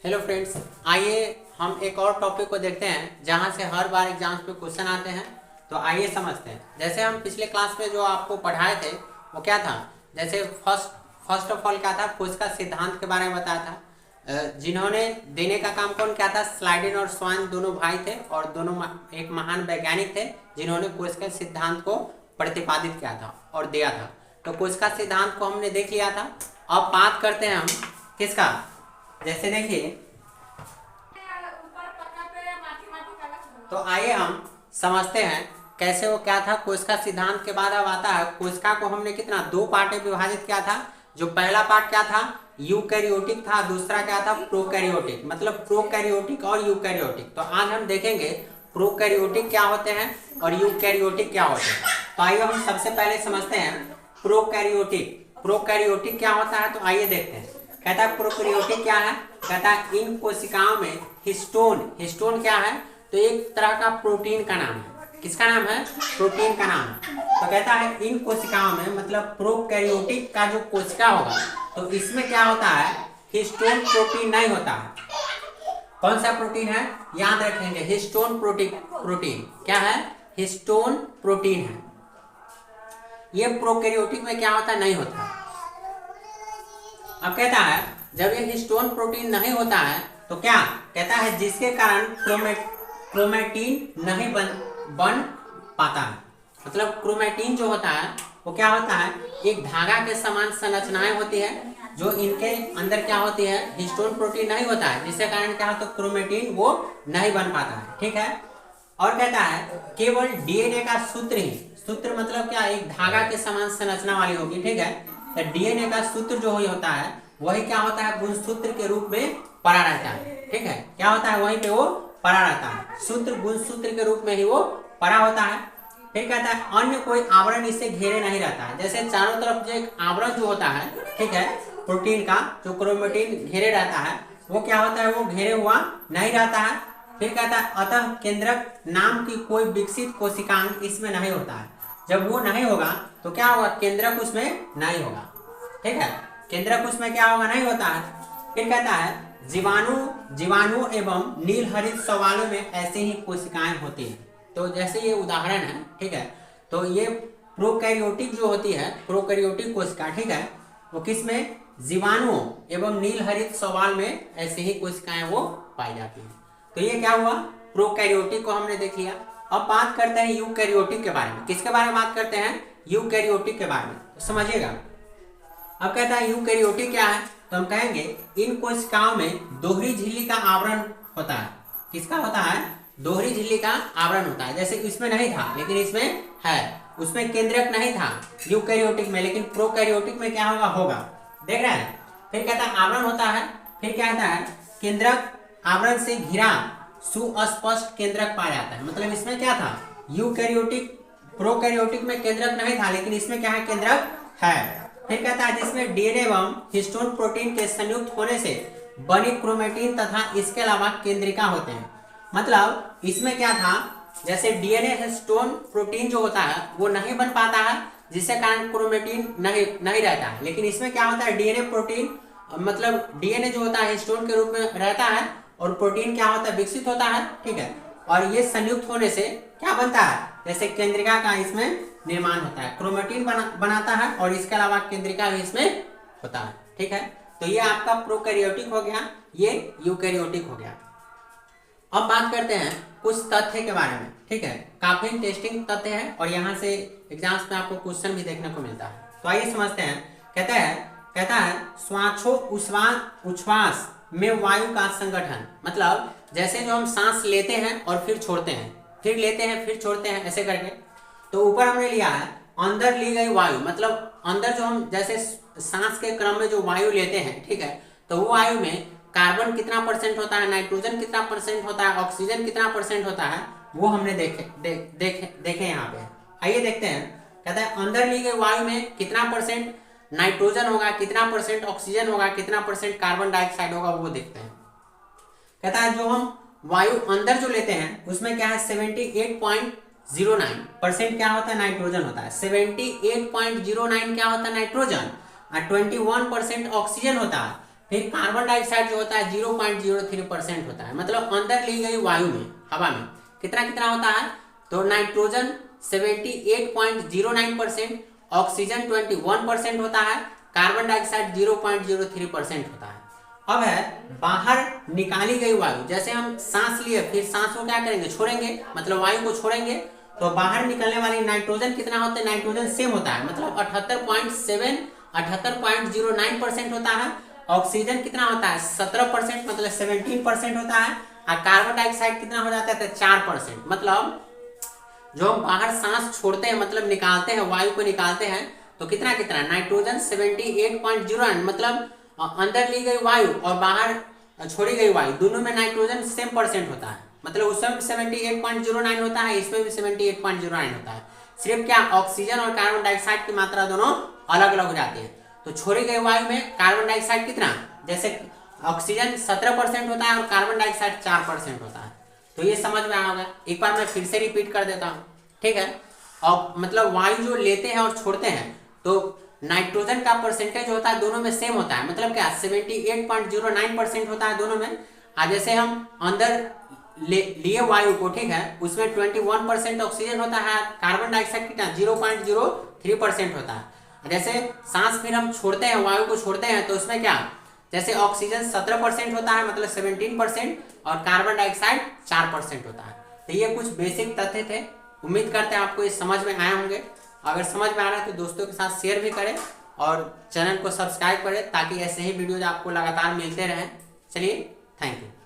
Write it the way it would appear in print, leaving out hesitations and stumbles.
Hello friends, आइए हम एक और टॉपिक को देखते हैं जहां से हर बार एग्जाम्स पे क्वेश्चन आते हैं। तो आइए समझते हैं। जैसे हम पिछले क्लास में जो आपको पढ़ाए थे वो क्या था। जैसे फर्स्ट ऑफ ऑल क्या था, खोज का सिद्धांत के बारे में बताया था। जिन्होंने देने का काम कौन क्या था, स्लाइडेन और स्वान दोनों भाई थे और दोनों एक महान वैज्ञानिक थे जिन्होंने खोज के सिद्धांत को प्रतिपादित किया था और दिया था। तो खोज का सिद्धांत को हमने देख लिया था। अब बात करते हैं हम किसका। जैसे देखिए, तो आइए हम समझते हैं कैसे वो क्या था। कोशिका सिद्धांत के बाद अब आता है, कोशिका को हमने कितना दो पार्ट में विभाजित किया था। जो पहला पार्ट क्या था, यूकैरियोटिक था, दूसरा क्या था, प्रोकैरियोटिक। मतलब प्रोकैरियोटिक और यूकैरियोटिक। तो आज हम देखेंगे प्रोकैरियोटिक क्या होते हैं और यूकैरियोटिक क्या होते हैं। तो आइए हम सबसे पहले समझते हैं प्रोकैरियोटिक। प्रोकैरियोटिक क्या होता है, तो आइए देखते हैं। कहता है प्रोकैरियोटिक क्या है, कहता है इन कोशिकाओं में हिस्टोन क्या है, तो एक तरह का प्रोटीन का नाम है। किसका नाम है, प्रोटीन का नाम है। तो कहता है इन कोशिकाओं में, मतलब प्रोकैरियोटिक का जो कोशिका होगा तो इसमें क्या होता है, हिस्टोन प्रोटीन नहीं होता है। कौन सा प्रोटीन है, याद रखेंगे, हिस्टोन प्रोटीन क्या है, हिस्टोन प्रोटीन है। ये प्रोकैरियोटिक में क्या होता है, नहीं होता। अब कहता है जब ये हिस्टोन प्रोटीन नहीं होता है तो क्या कहता है, जिसके कारण क्रोमैटिन नहीं बन पाता है। मतलब क्रोमैटिन जो होता है वो क्या होता है, एक धागा के समान संरचनाएं होती है जो इनके अंदर क्या होती है, हिस्टोन प्रोटीन नहीं होता है, जिसके कारण क्या होता है, क्रोमैटिन वो नहीं बन पाता है। ठीक है। और कहता है केवल डीएनए का सूत्र मतलब क्या, एक धागा के समान संरचना वाली होगी। ठीक है। तो डीएनए का सूत्र जो होता है वही क्या होता है, गुणसूत्र के रूप में पड़ा रहता है। ठीक है। क्या होता है, वहीं पे वो पड़ा रहता है, सूत्र गुणसूत्र के रूप में ही वो पड़ा होता है। फिर कहता है अन्य कोई आवरण इसे घेरे नहीं रहता है। जैसे चारों तरफ जो एक आवरण जो होता है, ठीक है, प्रोटीन का जो क्रोमैटिन घेरे रहता है वो क्या होता है, वो घेरे हुआ नहीं रहता है। फिर कहता है अतः केंद्रक नाम की कोई विकसित कोशिकांग इसमें नहीं होता है। जब वो नहीं होगा तो क्या होगा, केंद्रक उसमें नहीं होगा। ठीक है, केंद्रक उसमें क्या होगा, नहीं होता है। फिर कहता है जीवाणु एवं नील हरित शैवालों में ऐसे ही कोशिकाएं होती हैं। तो जैसे ये उदाहरण है। ठीक है। तो ये प्रोकैरियोटिक जो होती है, प्रोकैरियोटिक कोशिका, ठीक है, वो किसमें, जीवाणुओं एवं नील हरित शैवाल में ऐसे ही कोशिकाएं वो पाई जाती हैं। तो ये क्या हुआ, प्रोकैरियोटिक को हमने देख लिया। अब बात करते हैं यूकैरियोटिक के बारे में। किसके बारे में बात करते हैं, यूकैरियोटिक के बारे में। तो समझिएगा। अब कहता है यूकैरियोटिक क्या है, तो हम कहेंगे इन कोशिकाओं में दोहरी झिल्ली का आवरण होता है। किसका होता है, दोहरी झिल्ली का आवरण होता है। जैसे इसमें नहीं था लेकिन इसमें है, उसमें केंद्रक नहीं था यूकैरियोटिक में, लेकिन प्रोकैरियोटिक में क्या होगा, देख रहे हैं। फिर कहता है आवरण होता है। फिर क्या कहता है, केंद्रक आवरण से घिरा सुस्पष्ट केंद्रक पाया जाता है। मतलब इसमें क्या था, यूकैरियोटिक प्रोकैरियोटिक में केंद्रक नहीं था, लेकिन इसमें क्या है, केंद्रक है। फिर कहता है जिसमें डीएनए एवं हिस्टोन प्रोटीन के संयुक्त होने से बनी क्रोमैटिन तथा इसके अलावा केंद्रिका होते हैं। मतलब इसमें क्या था, जैसे डीएनए हिस्टोन प्रोटीन जो होता है वो नहीं बन पाता है, जिसके कारण क्रोमैटिन नहीं रहता है। लेकिन इसमें क्या होता है, डीएनए प्रोटीन मतलब डीएनए जो होता है हिस्टोन के रूप में रहता है और प्रोटीन क्या होता है, विकसित होता है। ठीक है। और ये संयुक्त होने से क्या बनता है, जैसे केंद्रिका का इसमें निर्माण होता है, क्रोमैटिन बनाता है और इसके अलावा केंद्रिका भी इसमें होता है। ठीक है। तो ये आपका प्रोकैरियोटिक हो गया, ये यूकैरियोटिक हो गया। अब बात करते हैं कुछ तथ्य के बारे में। ठीक है, काफी इंटरेस्टिंग तथ्य है और यहाँ से एग्जाम्स में आपको क्वेश्चन भी देखने को मिलता है। तो आइए समझते हैं। कहता है उच्छ्वास में वायु का संगठन। मतलब जैसे जो हम सांस लेते हैं और फिर छोड़ते हैं, फिर लेते हैं फिर छोड़ते हैं, ऐसे करके। तो ऊपर हमने लिया है अंदर ली गई वायु, मतलब अंदर जो हम जैसे सांस के क्रम में जो वायु लेते हैं, ठीक है, तो वो वायु में कार्बन कितना परसेंट होता है, नाइट्रोजन कितना परसेंट होता है, ऑक्सीजन कितना परसेंट होता है, वो हमने देखे यहाँ पे। आइए देखते हैं। कहता है अंदर ली गई वायु में कितना परसेंट नाइट्रोजन होगा, कितना परसेंट ऑक्सीजन होगा, कितना परसेंट कार्बन डाइऑक्साइड होगा, वो देखते हैं। कहता है जो हम वायु अंदर जो लेते हैं उसमें क्या है, 78.09% क्या होता है, नाइट्रोजन होता है। 78.09 क्या होता है, नाइट्रोजन। और 21% ऑक्सीजन होता है। फिर कार्बन डाइऑक्साइड जो होता है 0.03% होता है, मतलब अंदर ली गई वायु में, हवा में कितना कितना होता है, तो नाइट्रोजन 78.09%, ऑक्सीजन 21% होता है, कार्बन डाइऑक्साइड 0.03% होता है। अब है बाहर निकाली गई वायु, जैसे हम सांस लिए फिर सांस को क्या करेंगे, छोड़ेंगे, मतलब वायु को छोड़ेंगे, तो बाहर निकलने वाली नाइट्रोजन कितना होता है, नाइट्रोजन सेम होता है, मतलब 78.09% होता है। ऑक्सीजन कितना होता है, 17%, मतलब 17% होता है। और कार्बन डाइऑक्साइड कितना हो जाता है, 4%। मतलब जो हम बाहर सांस छोड़ते हैं, मतलब निकालते हैं, वायु को निकालते हैं, तो कितना कितना, नाइट्रोजन 78.09, मतलब अंदर ली गई वायु और बाहर छोड़ी गई वायु दोनों में नाइट्रोजन सेम परसेंट होता है, मतलब उसमें 78.09 होता है, इसमें भी 78.09 होता है। सिर्फ क्या, ऑक्सीजन और कार्बन डाइऑक्साइड की मात्रा दोनों अलग अलग हो जाती है। तो छोड़ी गई वायु में कार्बन डाइऑक्साइड कितना, जैसे ऑक्सीजन 17% होता है और कार्बन डाइऑक्साइड 4% होता है। तो ये समझ में आया होगा। एक बार मैं फिर से रिपीट कर देता हूँ, ठीक है। और मतलब वायु जो लेते हैं और छोड़ते हैं, तो नाइट्रोजन का परसेंटेज होता है दोनों में सेम होता है, मतलब क्या 78.09% होता है दोनों में। जैसे हम अंदर लिए वायु को, ठीक है, उसमें 21% ऑक्सीजन होता है, कार्बन डाइऑक्साइड कितना 0.03% होता है। जैसे सांस फिर हम छोड़ते हैं, वायु को छोड़ते हैं, तो उसमें क्या, जैसे ऑक्सीजन 17% होता है, मतलब 17%, और कार्बन डाइऑक्साइड 4% होता है। तो ये कुछ बेसिक तथ्य थे, उम्मीद करते हैं आपको ये समझ में आए होंगे। अगर समझ में आ रहा है तो दोस्तों के साथ शेयर भी करें और चैनल को सब्सक्राइब करें, ताकि ऐसे ही वीडियोज आपको लगातार मिलते रहें। चलिए, थैंक यू।